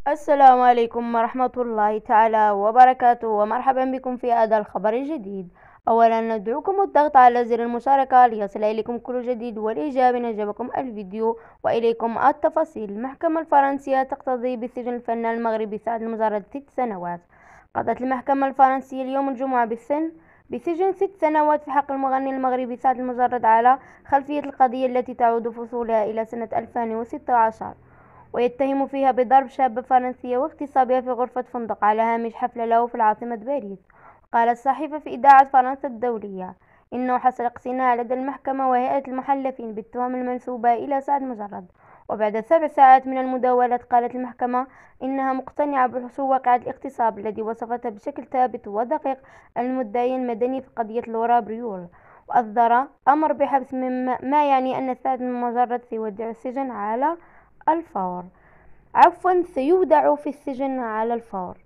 السلام عليكم ورحمة الله تعالى وبركاته، ومرحبا بكم في هذا الخبر الجديد. أولا ندعوكم الضغط على زر المشاركة ليصل إليكم كل جديد، والإعجاب إن أعجبكم الفيديو. وإليكم التفاصيل. المحكمة الفرنسية تقتضي بسجن الفنان المغربي سعد المجرد 6 سنوات. قضت المحكمة الفرنسية اليوم الجمعة بسجن 6 سنوات في حق المغني المغربي سعد المجرد على خلفية القضية التي تعود فصولها إلى سنة 2016، ويتهم فيها بضرب شابة فرنسية واغتصابها في غرفة فندق على هامش حفلة له في العاصمة باريس. قالت الصحيفة في إذاعة فرنسا الدولية إنه حصل اقتناع لدى المحكمة وهيئة المحلفين بالتهم المنسوبة إلى سعد مجرد. وبعد 7 ساعات من المداولة قالت المحكمة إنها مقتنعة بحصول واقعة الاغتصاب الذي وصفتها بشكل ثابت ودقيق المدعي المدني في قضية لورا بريول، وأصدر أمر بحبس ما يعني أن سعد مجرد سيودع السجن على الفور. عفوا، سيودع في السجن على الفور.